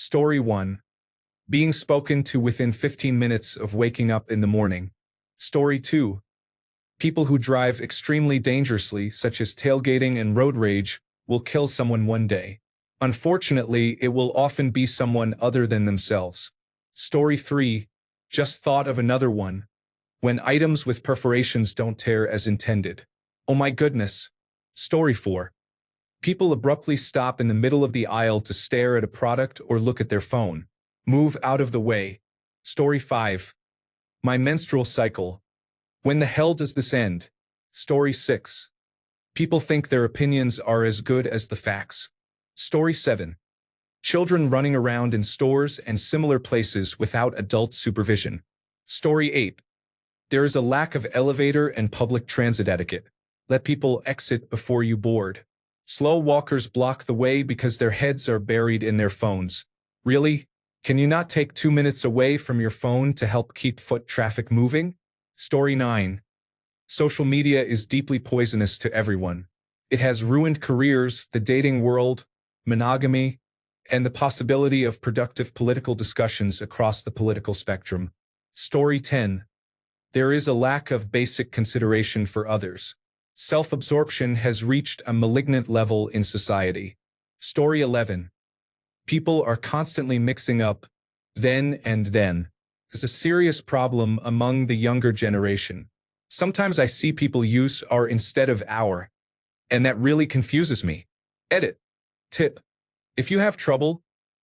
Story 1. Being spoken to within 15 minutes of waking up in the morning. Story 2. People who drive extremely dangerously, such as tailgating and road rage, will kill someone one day. Unfortunately, it will often be someone other than themselves. Story 3. Just thought of another one. When items with perforations don't tear as intended. Oh my goodness. Story 4. People abruptly stop in the middle of the aisle to stare at a product or look at their phone. Move out of the way. Story 5. My menstrual cycle. When the hell does this end? Story 6. People think their opinions are as good as the facts. Story 7. Children running around in stores and similar places without adult supervision. Story 8. There is a lack of elevator and public transit etiquette. Let people exit before you board. Slow walkers block the way because their heads are buried in their phones. Really? Can you not take 2 minutes away from your phone to help keep foot traffic moving? Story 9. Social media is deeply poisonous to everyone. It has ruined careers, the dating world, monogamy, and the possibility of productive political discussions across the political spectrum. Story 10. There is a lack of basic consideration for others. Self-absorption has reached a malignant level in society. Story 11. People are constantly mixing up then and then. This is a serious problem among the younger generation. Sometimes I see people use are instead of our, and that really confuses me. Edit. Tip. If you have trouble,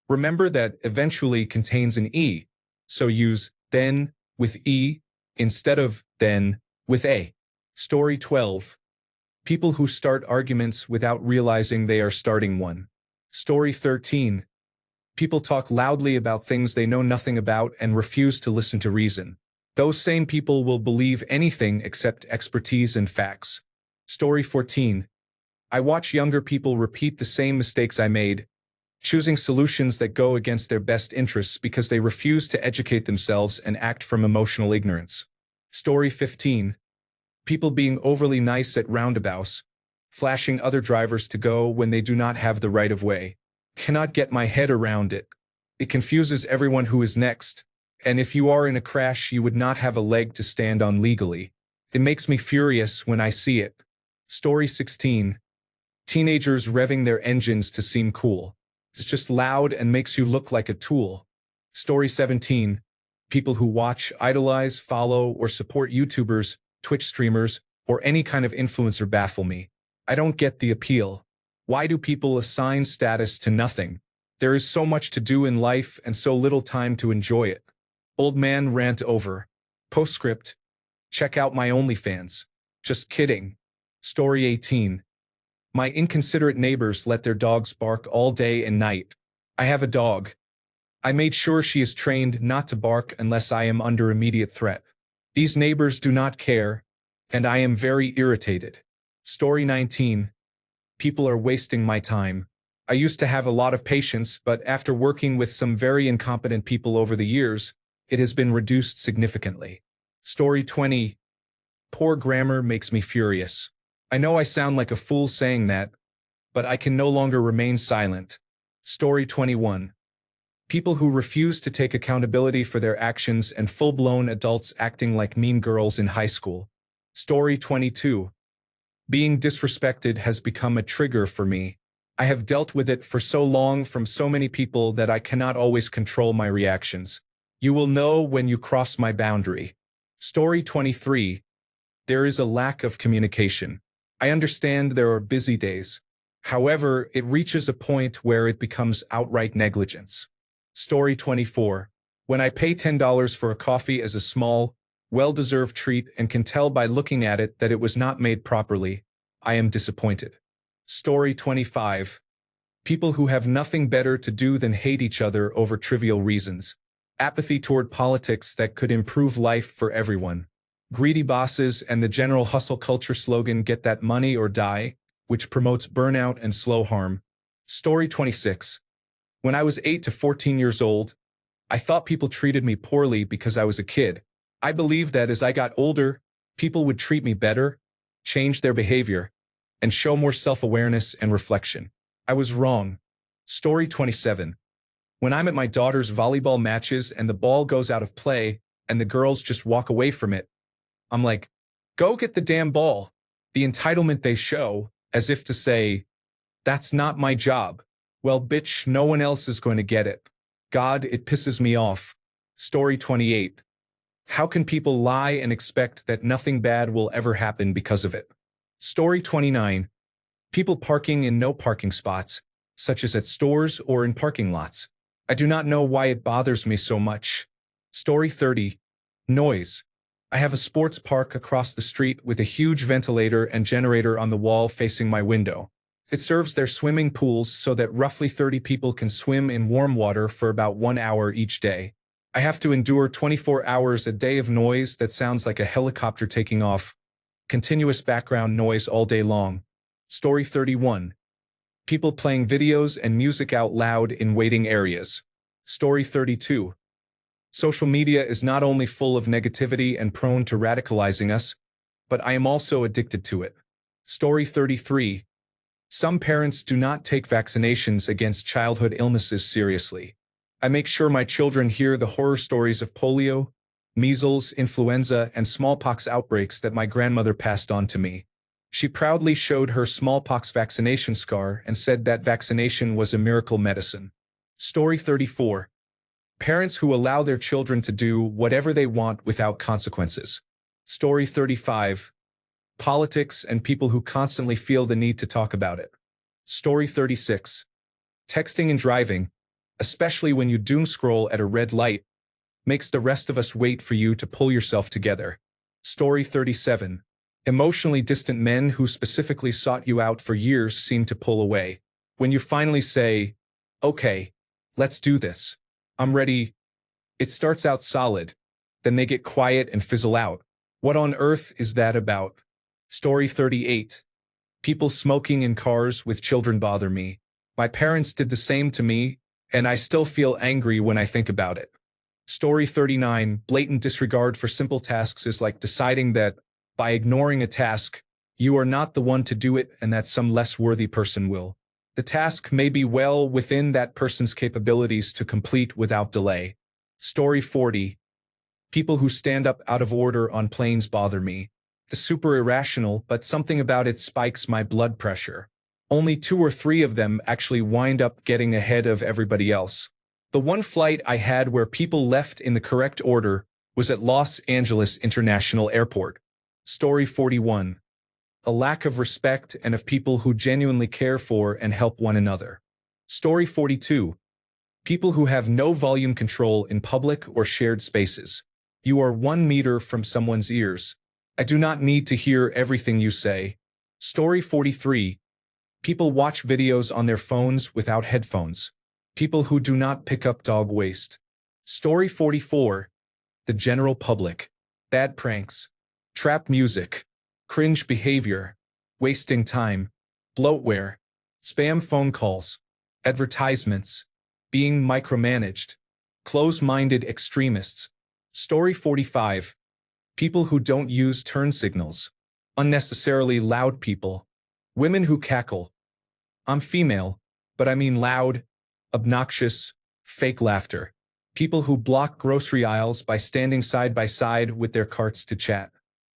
remember that eventually contains an E, so use then with E instead of then with A. Story 12. People who start arguments without realizing they are starting one. Story 13. People talk loudly about things they know nothing about and refuse to listen to reason. Those same people will believe anything except expertise and facts. Story 14. I watch younger people repeat the same mistakes I made, choosing solutions that go against their best interests because they refuse to educate themselves and act from emotional ignorance. Story 15. People being overly nice at roundabouts, flashing other drivers to go when they do not have the right of way. Cannot get my head around it. It confuses everyone who is next, and if you are in a crash you would not have a leg to stand on legally. It makes me furious when I see it. Story 16. Teenagers revving their engines to seem cool. It's just loud and makes you look like a tool. Story 17. People who watch, idolize, follow, or support YouTubers, Twitch streamers, or any kind of influencer baffle me. I don't get the appeal. Why do people assign status to nothing? There is so much to do in life and so little time to enjoy it. Old man rant over. Postscript. Check out my OnlyFans. Just kidding. Story 18. My inconsiderate neighbors let their dogs bark all day and night. I have a dog. I made sure she is trained not to bark unless I am under immediate threat. These neighbors do not care, and I am very irritated. Story 19. People are wasting my time. I used to have a lot of patience, but after working with some very incompetent people over the years, it has been reduced significantly. Story 20. Poor grammar makes me furious. I know I sound like a fool saying that, but I can no longer remain silent. Story 21. People who refuse to take accountability for their actions and full-blown adults acting like mean girls in high school. Story 22. Being disrespected has become a trigger for me. I have dealt with it for so long from so many people that I cannot always control my reactions. You will know when you cross my boundary. Story 23. There is a lack of communication. I understand there are busy days. However, it reaches a point where it becomes outright negligence. Story 24. When I pay $10 for a coffee as a small, well-deserved treat and can tell by looking at it that it was not made properly, I am disappointed. Story 25. People who have nothing better to do than hate each other over trivial reasons. Apathy toward politics that could improve life for everyone. Greedy bosses and the general hustle culture slogan "Get that money or die," which promotes burnout and slow harm. Story 26. When I was 8 to 14 years old, I thought people treated me poorly because I was a kid. I believed that as I got older, people would treat me better, change their behavior, and show more self-awareness and reflection. I was wrong. Story 27. When I'm at my daughter's volleyball matches and the ball goes out of play and the girls just walk away from it, I'm like, go get the damn ball. The entitlement they show, as if to say, that's not my job. Well, bitch, no one else is going to get it. God, it pisses me off. Story 28. How can people lie and expect that nothing bad will ever happen because of it? Story 29. People parking in no parking spots, such as at stores or in parking lots. I do not know why it bothers me so much. Story 30. Noise. I have a sports park across the street with a huge ventilator and generator on the wall facing my window. It serves their swimming pools so that roughly 30 people can swim in warm water for about 1 hour each day. I have to endure 24 hours a day of noise that sounds like a helicopter taking off. Continuous background noise all day long. Story 31. People playing videos and music out loud in waiting areas. Story 32. Social media is not only full of negativity and prone to radicalizing us, but I am also addicted to it. Story 33. Some parents do not take vaccinations against childhood illnesses seriously. I make sure my children hear the horror stories of polio, measles, influenza, and smallpox outbreaks that my grandmother passed on to me. She proudly showed her smallpox vaccination scar and said that vaccination was a miracle medicine. Story 34. Parents who allow their children to do whatever they want without consequences. Story 35. Politics and people who constantly feel the need to talk about it. Story 36. Texting and driving, especially when you doom scroll at a red light, makes the rest of us wait for you to pull yourself together. Story 37. Emotionally distant men who specifically sought you out for years seem to pull away. When you finally say, okay, let's do this. I'm ready. It starts out solid. Then they get quiet and fizzle out. What on earth is that about? Story 38. People smoking in cars with children bother me. My parents did the same to me, and I still feel angry when I think about it. Story 39. Blatant disregard for simple tasks is like deciding that, by ignoring a task, you are not the one to do it and that some less worthy person will. The task may be well within that person's capabilities to complete without delay. Story 40. People who stand up out of order on planes bother me. The super irrational, but something about it spikes my blood pressure. Only 2 or 3 of them actually wind up getting ahead of everybody else. The one flight I had where people left in the correct order was at Los Angeles International Airport. Story 41. A lack of respect and of people who genuinely care for and help one another. Story 42. People who have no volume control in public or shared spaces. You are 1 meter from someone's ears. I do not need to hear everything you say. Story 43. People watch videos on their phones without headphones. People who do not pick up dog waste. Story 44. The general public. Bad pranks. Trap music. Cringe behavior. Wasting time. Bloatware. Spam phone calls. Advertisements. Being micromanaged. Close-minded extremists. Story 45. People who don't use turn signals. Unnecessarily loud people. Women who cackle. I'm female, but I mean loud, obnoxious, fake laughter. People who block grocery aisles by standing side by side with their carts to chat.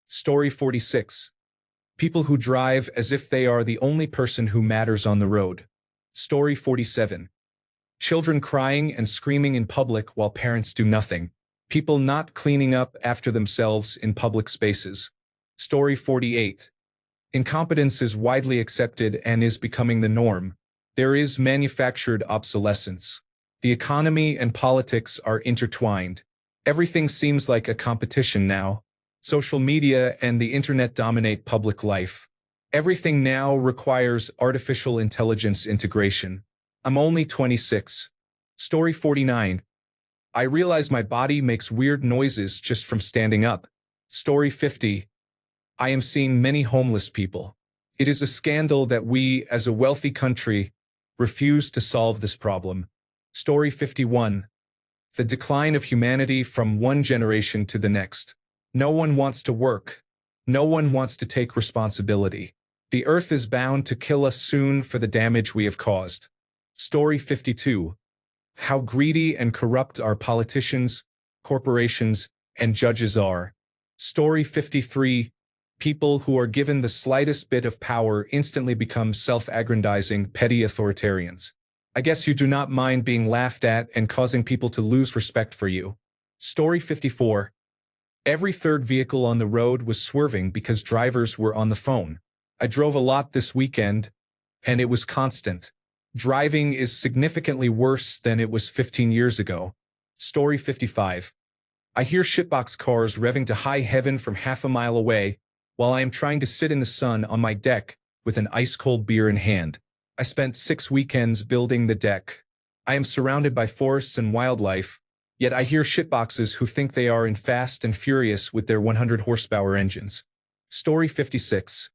Story 46. People who drive as if they are the only person who matters on the road. Story 47. Children crying and screaming in public while parents do nothing. People not cleaning up after themselves in public spaces. Story 48. Incompetence is widely accepted and is becoming the norm. There is manufactured obsolescence. The economy and politics are intertwined. Everything seems like a competition now. Social media and the internet dominate public life. Everything now requires artificial intelligence integration. I'm only 26. Story 49. I realize my body makes weird noises just from standing up. Story 50. I am seeing many homeless people. It is a scandal that we, as a wealthy country, refuse to solve this problem. Story 51. The decline of humanity from one generation to the next. No one wants to work. No one wants to take responsibility. The earth is bound to kill us soon for the damage we have caused. Story 52. How greedy and corrupt our politicians, corporations, and judges are. Story 53. People who are given the slightest bit of power instantly become self-aggrandizing, petty authoritarians. I guess you do not mind being laughed at and causing people to lose respect for you. Story 54. Every third vehicle on the road was swerving because drivers were on the phone. I drove a lot this weekend, and it was constant. Driving is significantly worse than it was 15 years ago. Story 55. I hear shitbox cars revving to high heaven from half a mile away, while I am trying to sit in the sun on my deck with an ice-cold beer in hand. I spent 6 weekends building the deck. I am surrounded by forests and wildlife, yet I hear shitboxes who think they are in Fast and Furious with their 100 horsepower engines. Story 56.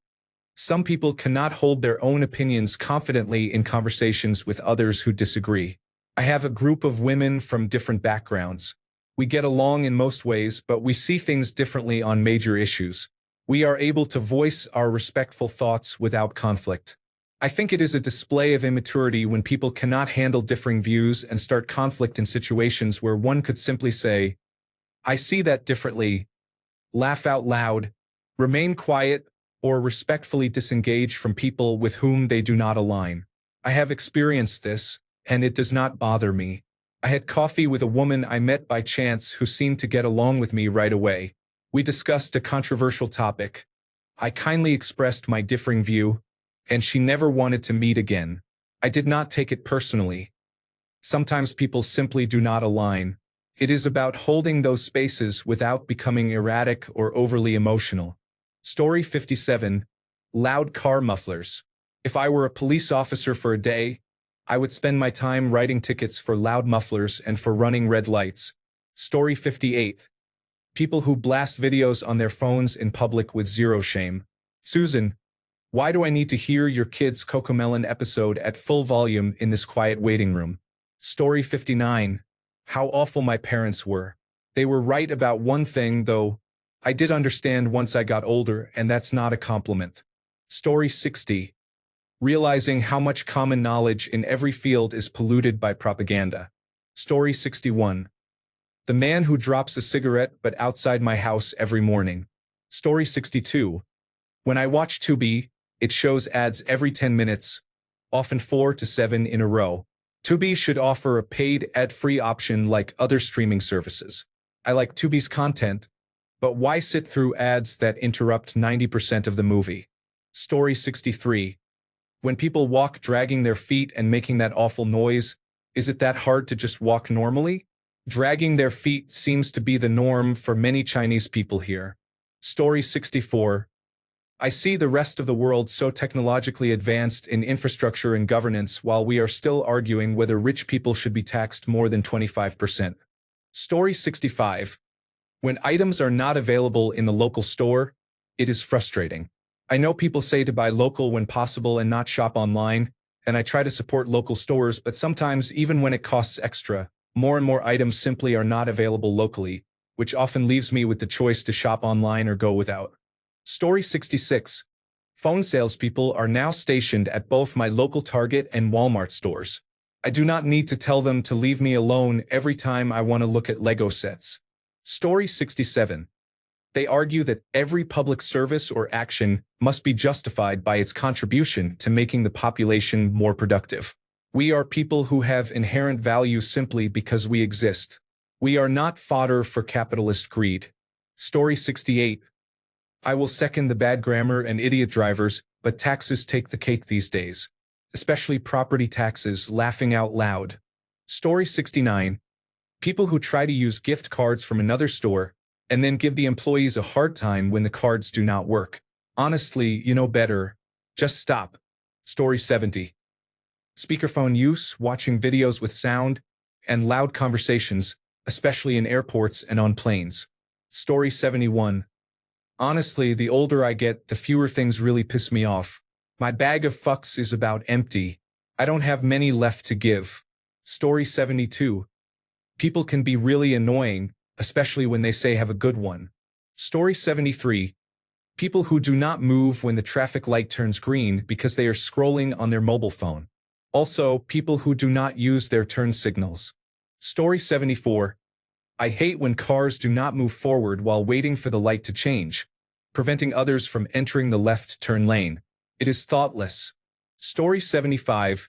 Some people cannot hold their own opinions confidently in conversations with others who disagree. I have a group of women from different backgrounds. We get along in most ways, but we see things differently on major issues. We are able to voice our respectful thoughts without conflict. I think it is a display of immaturity when people cannot handle differing views and start conflict in situations where one could simply say, "I see that differently," laugh out loud, remain quiet, or respectfully disengage from people with whom they do not align. I have experienced this, and it does not bother me. I had coffee with a woman I met by chance who seemed to get along with me right away. We discussed a controversial topic. I kindly expressed my differing view, and she never wanted to meet again. I did not take it personally. Sometimes people simply do not align. It is about holding those spaces without becoming erratic or overly emotional. Story 57. Loud car mufflers. If I were a police officer for a day, I would spend my time writing tickets for loud mufflers and for running red lights. Story 58. People who blast videos on their phones in public with zero shame. Susan, why do I need to hear your kid's Cocomelon episode at full volume in this quiet waiting room? Story 59. How awful my parents were. They were right about one thing, though. I did understand once I got older, and that's not a compliment. Story 60. Realizing how much common knowledge in every field is polluted by propaganda. Story 61. The man who drops a cigarette but outside my house every morning. Story 62. When I watch Tubi, it shows ads every 10 minutes, often 4 to 7 in a row. Tubi should offer a paid ad-free option like other streaming services. I like Tubi's content, but why sit through ads that interrupt 90% of the movie? Story 63. When people walk dragging their feet and making that awful noise, is it that hard to just walk normally? Dragging their feet seems to be the norm for many Chinese people here. Story 64. I see the rest of the world so technologically advanced in infrastructure and governance while we are still arguing whether rich people should be taxed more than 25%. Story 65. When items are not available in the local store, it is frustrating. I know people say to buy local when possible and not shop online, and I try to support local stores, but sometimes even when it costs extra, more and more items simply are not available locally, which often leaves me with the choice to shop online or go without. Story 66. Phone salespeople are now stationed at both my local Target and Walmart stores. I do not need to tell them to leave me alone every time I want to look at Lego sets. Story 67. They argue that every public service or action must be justified by its contribution to making the population more productive. We are people who have inherent value simply because we exist. We are not fodder for capitalist greed. Story 68. I will second the bad grammar and idiot drivers, but taxes take the cake these days. Especially property taxes, laughing out loud. Story 69. People who try to use gift cards from another store and then give the employees a hard time when the cards do not work. Honestly, you know better. Just stop. Story 70. Speakerphone use, watching videos with sound, and loud conversations, especially in airports and on planes. Story 71. Honestly, the older I get, the fewer things really piss me off. My bag of fucks is about empty. I don't have many left to give. Story 72. People can be really annoying, especially when they say have a good one. Story 73. People who do not move when the traffic light turns green because they are scrolling on their mobile phone. Also, people who do not use their turn signals. Story 74. I hate when cars do not move forward while waiting for the light to change, preventing others from entering the left turn lane. It is thoughtless. Story 75.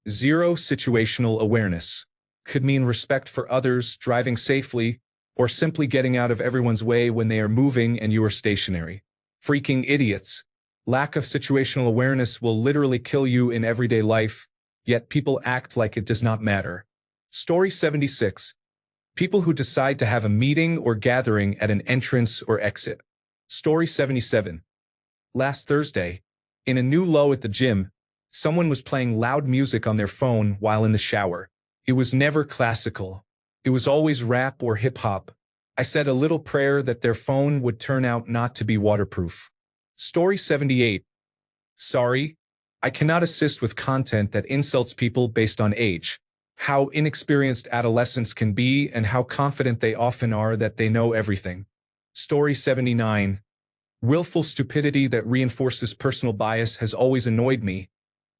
Zero situational awareness. Could mean respect for others, driving safely, or simply getting out of everyone's way when they are moving and you are stationary. Freaking idiots. Lack of situational awareness will literally kill you in everyday life, yet people act like it does not matter. Story 76. People who decide to have a meeting or gathering at an entrance or exit. Story 77. Last Thursday, in a new low at the gym, someone was playing loud music on their phone while in the shower. It was never classical. It was always rap or hip-hop. I said a little prayer that their phone would turn out not to be waterproof. Story 78. Sorry, I cannot assist with content that insults people based on age, how inexperienced adolescents can be, and how confident they often are that they know everything. Story 79. Willful stupidity that reinforces personal bias has always annoyed me,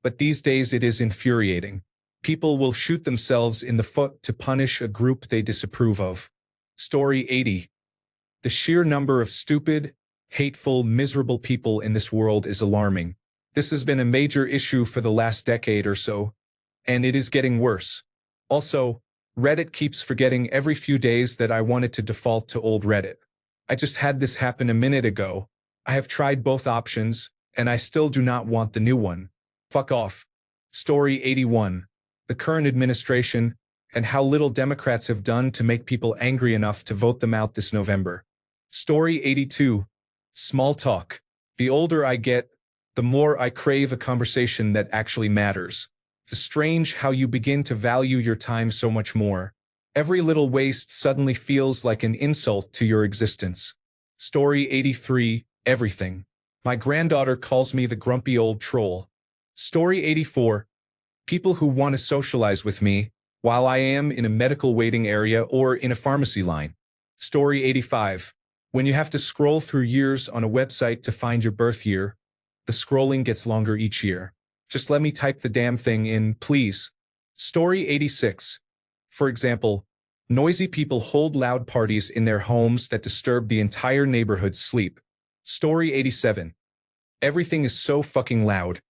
but these days it is infuriating. People will shoot themselves in the foot to punish a group they disapprove of. Story 80. The sheer number of stupid, hateful, miserable people in this world is alarming. This has been a major issue for the last decade or so, and it is getting worse. Also, Reddit keeps forgetting every few days that I wanted to default to old Reddit. I just had this happen a minute ago. I have tried both options, and I still do not want the new one. Fuck off. Story 81. The current administration, and how little Democrats have done to make people angry enough to vote them out this November. Story 82. Small talk. The older I get, the more I crave a conversation that actually matters. It's strange how you begin to value your time so much more. Every little waste suddenly feels like an insult to your existence. Story 83. Everything. My granddaughter calls me the grumpy old troll. Story 84. People who want to socialize with me, while I am in a medical waiting area or in a pharmacy line. Story 85. When you have to scroll through years on a website to find your birth year, the scrolling gets longer each year. Just let me type the damn thing in, please. Story 86. For example, noisy people hold loud parties in their homes that disturb the entire neighborhood's sleep. Story 87. Everything is so fucking loud.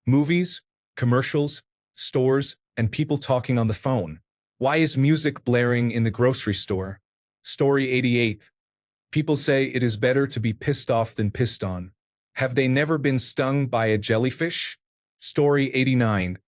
Movies, commercials, stores, and people talking on the phone. Why is music blaring in the grocery store? Story 88. People say it is better to be pissed off than pissed on. Have they never been stung by a jellyfish? Story 89.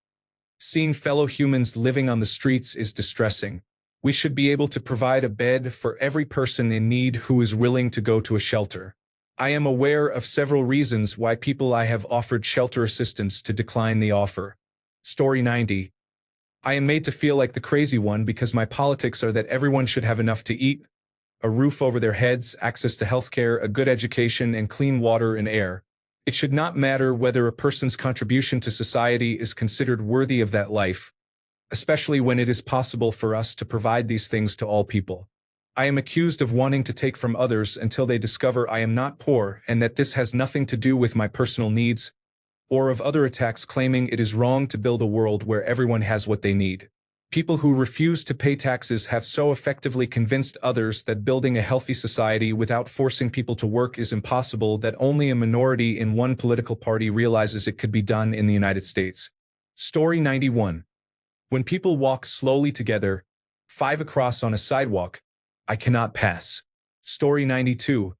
Seeing fellow humans living on the streets is distressing. We should be able to provide a bed for every person in need who is willing to go to a shelter. I am aware of several reasons why people I have offered shelter assistance to decline the offer. Story 90. I am made to feel like the crazy one because my politics are that everyone should have enough to eat, a roof over their heads, access to healthcare, a good education, and clean water and air. It should not matter whether a person's contribution to society is considered worthy of that life, especially when it is possible for us to provide these things to all people. I am accused of wanting to take from others until they discover I am not poor and that this has nothing to do with my personal needs, or of other attacks claiming it is wrong to build a world where everyone has what they need. People who refuse to pay taxes have so effectively convinced others that building a healthy society without forcing people to work is impossible that only a minority in one political party realizes it could be done in the United States. Story 91. When people walk slowly together, 5 across on a sidewalk, I cannot pass. Story 92.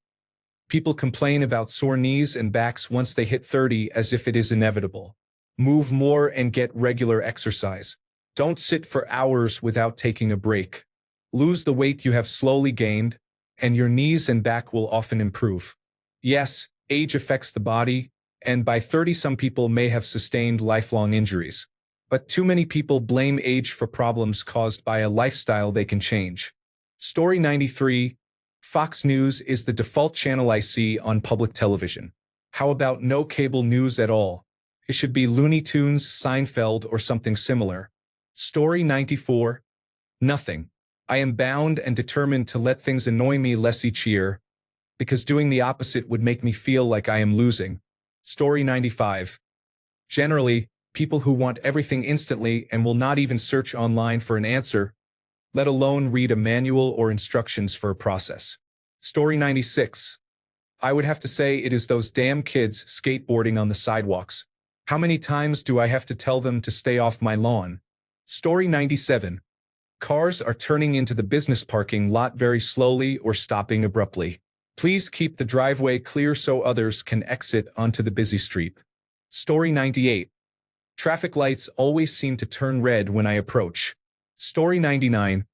People complain about sore knees and backs once they hit 30 as if it is inevitable. Move more and get regular exercise. Don't sit for hours without taking a break. Lose the weight you have slowly gained, and your knees and back will often improve. Yes, age affects the body, and by 30 some people may have sustained lifelong injuries. But too many people blame age for problems caused by a lifestyle they can change. Story 93. Fox News is the default channel I see on public television. How about no cable news at all? It should be Looney Tunes, Seinfeld, or something similar. Story 94. Nothing. I am bound and determined to let things annoy me less each year, because doing the opposite would make me feel like I am losing. Story 95. Generally, People who want everything instantly and will not even search online for an answer, let alone read a manual or instructions for a process. Story 96. I would have to say it is those damn kids skateboarding on the sidewalks. How many times do I have to tell them to stay off my lawn? Story 97. Cars are turning into the business parking lot very slowly or stopping abruptly. Please keep the driveway clear so others can exit onto the busy street. Story 98. Traffic lights always seem to turn red when I approach. Story 99.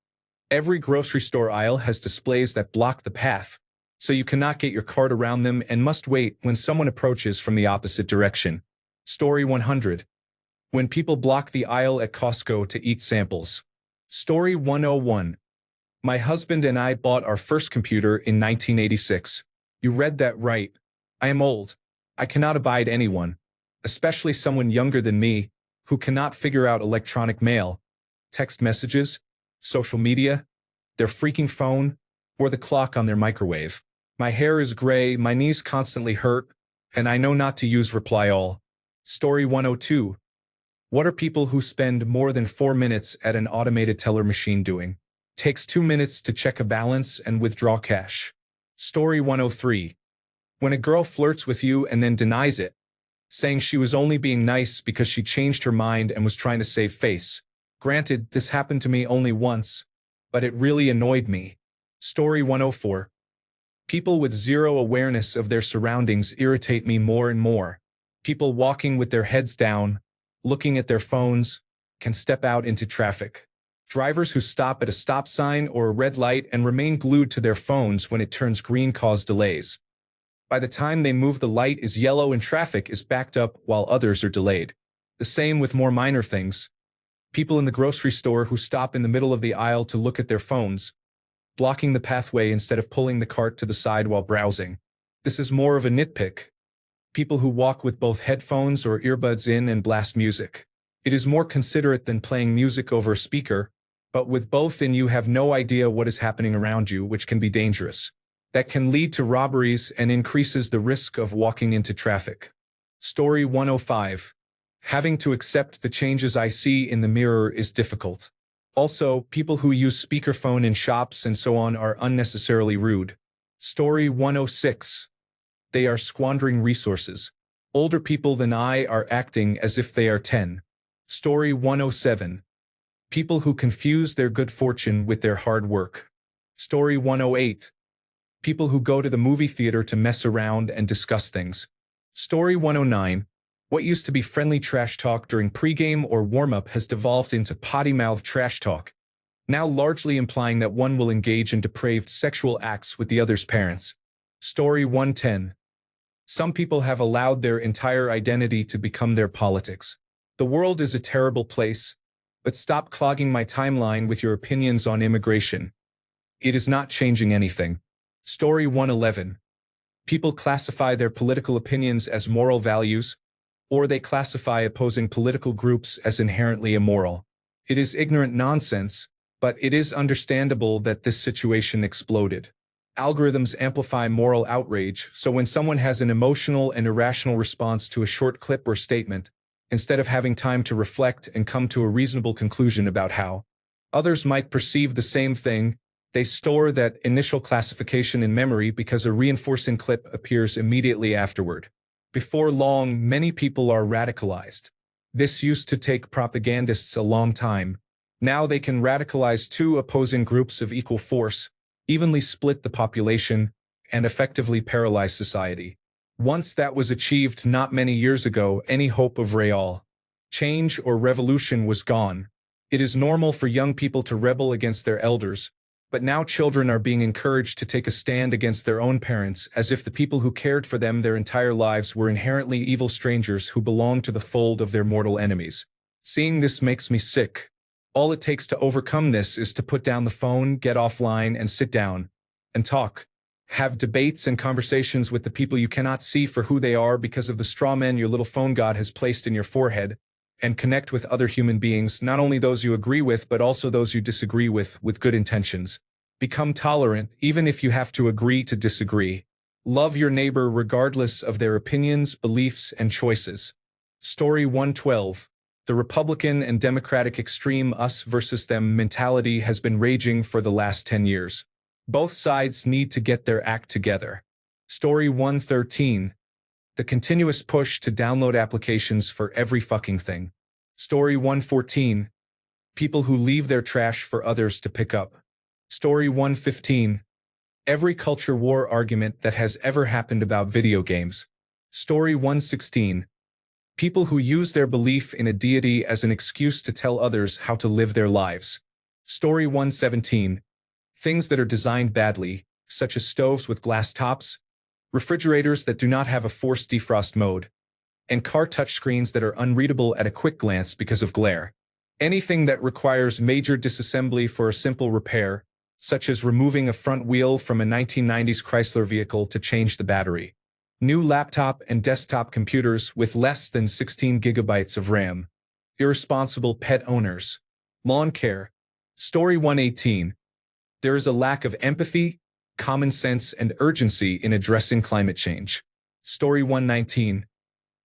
Every grocery store aisle has displays that block the path, so you cannot get your cart around them and must wait when someone approaches from the opposite direction. Story 100. When people block the aisle at Costco to eat samples. Story 101. My husband and I bought our first computer in 1986. You read that right. I am old. I cannot abide anyone, especially someone younger than me, who cannot figure out electronic mail, text messages, social media, their freaking phone, or the clock on their microwave. My hair is gray, my knees constantly hurt, and I know not to use reply all. Story 102. What are people who spend more than 4 minutes at an automated teller machine doing? Takes 2 minutes to check a balance and withdraw cash. Story 103. When a girl flirts with you and then denies it, saying she was only being nice because she changed her mind and was trying to save face. Granted, this happened to me only once, but it really annoyed me. Story 104. People with zero awareness of their surroundings irritate me more and more. People walking with their heads down, looking at their phones, can step out into traffic. Drivers who stop at a stop sign or a red light and remain glued to their phones when it turns green cause delays. By the time they move, the light is yellow and traffic is backed up while others are delayed. The same with more minor things. People in the grocery store who stop in the middle of the aisle to look at their phones, blocking the pathway instead of pulling the cart to the side while browsing. This is more of a nitpick. People who walk with both headphones or earbuds in and blast music. It is more considerate than playing music over a speaker, but with both in you have no idea what is happening around you, which can be dangerous. That can lead to robberies and increases the risk of walking into traffic. Story 105. Having to accept the changes I see in the mirror is difficult. Also, people who use speakerphone in shops and so on are unnecessarily rude. Story 106. They are squandering resources. Older people than I are acting as if they are 10. Story 107. People who confuse their good fortune with their hard work. Story 108. People who go to the movie theater to mess around and discuss things. Story 109. What used to be friendly trash talk during pregame or warm-up has devolved into potty-mouthed trash talk, now largely implying that one will engage in depraved sexual acts with the other's parents. Story 110. Some people have allowed their entire identity to become their politics. The world is a terrible place, but stop clogging my timeline with your opinions on immigration. It is not changing anything. Story 111. People classify their political opinions as moral values, or they classify opposing political groups as inherently immoral. It is ignorant nonsense, but it is understandable that this situation exploded. Algorithms amplify moral outrage, so when someone has an emotional and irrational response to a short clip or statement, instead of having time to reflect and come to a reasonable conclusion about how others might perceive the same thing, they store that initial classification in memory because a reinforcing clip appears immediately afterward. Before long, many people are radicalized. This used to take propagandists a long time. Now they can radicalize two opposing groups of equal force, evenly split the population, and effectively paralyze society. Once that was achieved not many years ago, any hope of real change or revolution was gone. It is normal for young people to rebel against their elders, but now children are being encouraged to take a stand against their own parents as if the people who cared for them their entire lives were inherently evil strangers who belonged to the fold of their mortal enemies. Seeing this makes me sick. All it takes to overcome this is to put down the phone, get offline, and sit down and talk. Have debates and conversations with the people you cannot see for who they are because of the straw men your little phone god has placed in your forehead, and connect with other human beings, not only those you agree with but also those you disagree with good intentions. Become tolerant, even if you have to agree to disagree. Love your neighbor regardless of their opinions, beliefs, and choices. Story 112. The Republican and Democratic extreme us versus them mentality has been raging for the last 10 years. Both sides need to get their act together. Story 113. The continuous push to download applications for every fucking thing. Story 114. People who leave their trash for others to pick up. Story 115. Every culture war argument that has ever happened about video games. Story 116. People who use their belief in a deity as an excuse to tell others how to live their lives. Story 117. Things that are designed badly, such as stoves with glass tops, refrigerators that do not have a forced defrost mode, and car touchscreens that are unreadable at a quick glance because of glare. Anything that requires major disassembly for a simple repair, such as removing a front wheel from a 1990s Chrysler vehicle to change the battery. New laptop and desktop computers with less than 16 gigabytes of RAM. Irresponsible pet owners. Lawn care. Story 118. There is a lack of empathy, common sense, and urgency in addressing climate change. Story 119.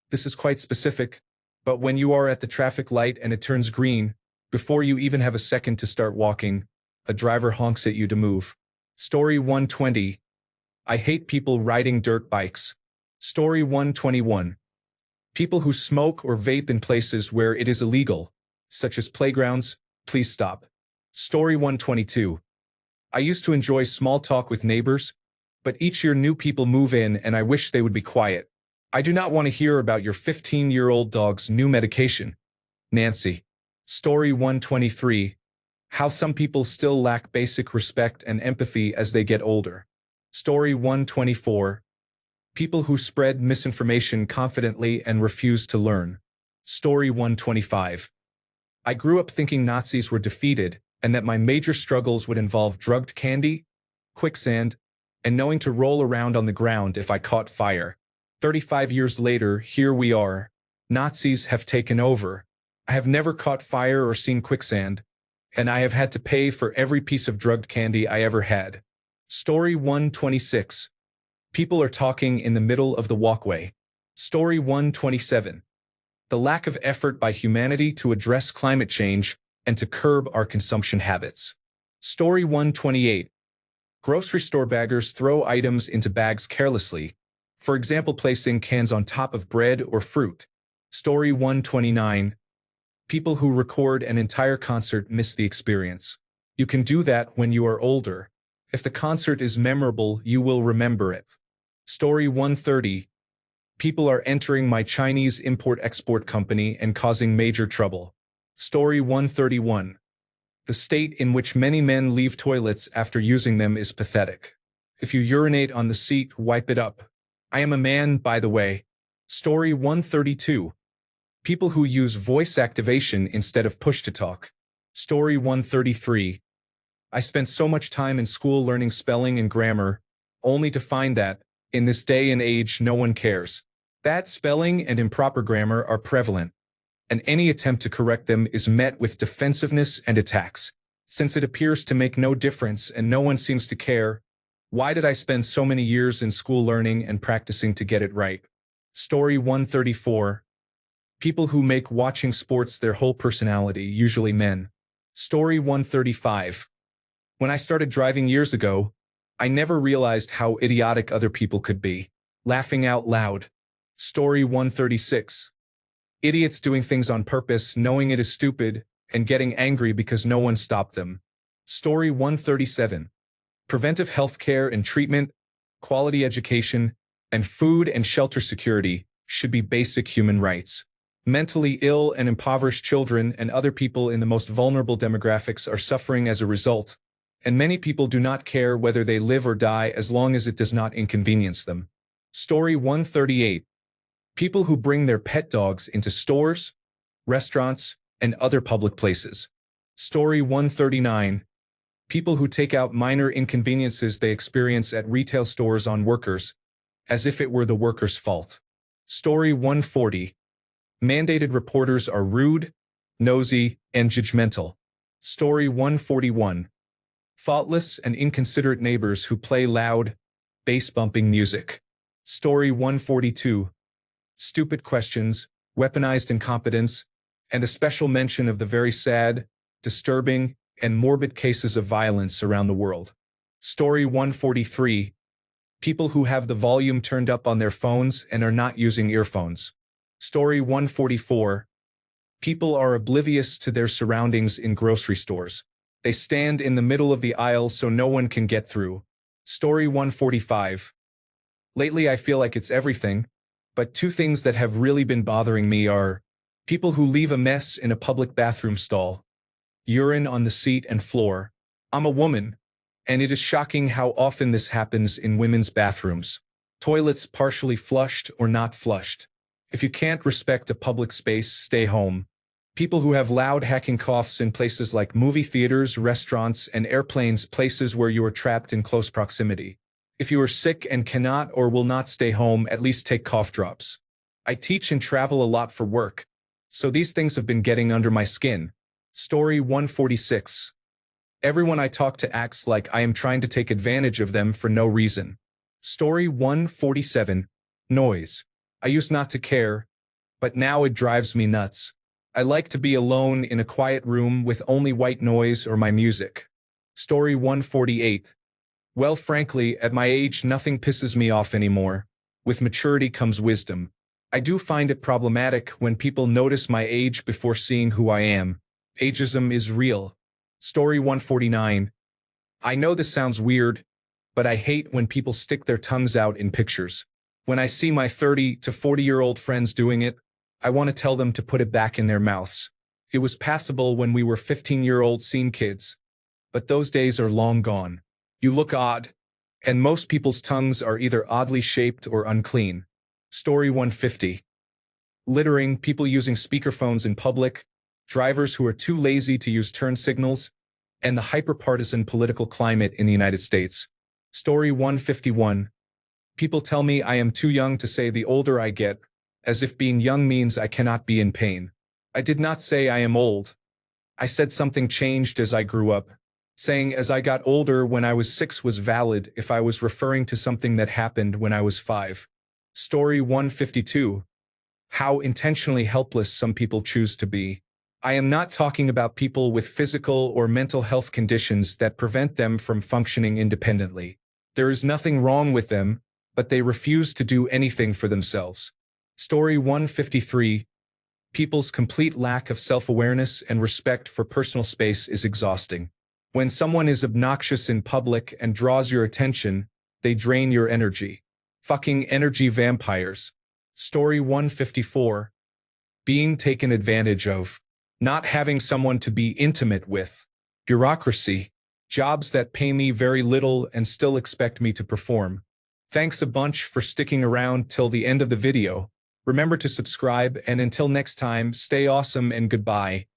This is quite specific, but when you are at the traffic light and it turns green, before you even have a second to start walking, a driver honks at you to move. Story 120. I hate people riding dirt bikes. Story 121. People who smoke or vape in places where it is illegal, such as playgrounds, please stop. Story 122. I used to enjoy small talk with neighbors, but each year new people move in and I wish they would be quiet. I do not want to hear about your 15-year-old dog's new medication. Nancy. Story 123. How some people still lack basic respect and empathy as they get older. Story 124. People who spread misinformation confidently and refuse to learn. Story 125. I grew up thinking Nazis were defeated and that my major struggles would involve drugged candy, quicksand, and knowing to roll around on the ground if I caught fire. 35 years later, here we are. Nazis have taken over. I have never caught fire or seen quicksand, and I have had to pay for every piece of drugged candy I ever had. Story 126. People are talking in the middle of the walkway. Story 127. The lack of effort by humanity to address climate change and to curb our consumption habits. Story 128. Grocery store baggers throw items into bags carelessly, for example placing cans on top of bread or fruit. Story 129. People who record an entire concert miss the experience. You can do that when you are older. If the concert is memorable, you will remember it. Story 130. People are entering my Chinese import-export company and causing major trouble. Story 131. The state in which many men leave toilets after using them is pathetic. If you urinate on the seat, wipe it up. I am a man, by the way. Story 132. People who use voice activation instead of push-to-talk. Story 133. I spent so much time in school learning spelling and grammar, only to find that, in this day and age, no one cares. Bad spelling and improper grammar are prevalent, and any attempt to correct them is met with defensiveness and attacks. Since it appears to make no difference and no one seems to care, why did I spend so many years in school learning and practicing to get it right? Story 134. People who make watching sports their whole personality, usually men. Story 135. When I started driving years ago, I never realized how idiotic other people could be. Laughing out loud. Story 136. Idiots doing things on purpose, knowing it is stupid, and getting angry because no one stopped them. Story 137. Preventive health care and treatment, quality education, and food and shelter security should be basic human rights. Mentally ill and impoverished children and other people in the most vulnerable demographics are suffering as a result, and many people do not care whether they live or die as long as it does not inconvenience them. Story 138. People who bring their pet dogs into stores, restaurants, and other public places. Story 139. People who take out minor inconveniences they experience at retail stores on workers, as if it were the workers' fault. Story 140. Mandated reporters are rude, nosy, and judgmental. Story 141. Thoughtless and inconsiderate neighbors who play loud, bass-bumping music. Story 142. Stupid questions, weaponized incompetence, and a special mention of the very sad, disturbing, and morbid cases of violence around the world. Story 143. People who have the volume turned up on their phones and are not using earphones. Story 144. People are oblivious to their surroundings in grocery stores. They stand in the middle of the aisle so no one can get through. Story 145. Lately I feel like it's everything, but two things that have really been bothering me are people who leave a mess in a public bathroom stall, urine on the seat and floor. I'm a woman, and it is shocking how often this happens in women's bathrooms. Toilets partially flushed or not flushed. If you can't respect a public space, stay home. People who have loud hacking coughs in places like movie theaters, restaurants, and airplanes, places where you are trapped in close proximity. If you are sick and cannot or will not stay home, at least take cough drops. I teach and travel a lot for work, so these things have been getting under my skin. Story 146. Everyone I talk to acts like I am trying to take advantage of them for no reason. Story 147. Noise. I used not to care, but now it drives me nuts. I like to be alone in a quiet room with only white noise or my music. Story 148. Well, frankly, at my age, nothing pisses me off anymore. With maturity comes wisdom. I do find it problematic when people notice my age before seeing who I am. Ageism is real. Story 149. I know this sounds weird, but I hate when people stick their tongues out in pictures. When I see my 30 to 40-year-old friends doing it, I want to tell them to put it back in their mouths. It was passable when we were 15-year-old scene kids, but those days are long gone. You look odd, and most people's tongues are either oddly shaped or unclean. Story 150. Littering, people using speakerphones in public, drivers who are too lazy to use turn signals, and the hyper-partisan political climate in the United States. Story 151. People tell me I am too young to say the older I get, as if being young means I cannot be in pain. I did not say I am old. I said something changed as I grew up. Saying as I got older when I was 6 was valid if I was referring to something that happened when I was 5. Story 152. How intentionally helpless some people choose to be. I am not talking about people with physical or mental health conditions that prevent them from functioning independently. There is nothing wrong with them, but they refuse to do anything for themselves. Story 153. People's complete lack of self-awareness and respect for personal space is exhausting. When someone is obnoxious in public and draws your attention, they drain your energy. Fucking energy vampires. Story 154. Being taken advantage of. Not having someone to be intimate with. Bureaucracy. Jobs that pay me very little and still expect me to perform. Thanks a bunch for sticking around till the end of the video. Remember to subscribe, and until next time, stay awesome and goodbye.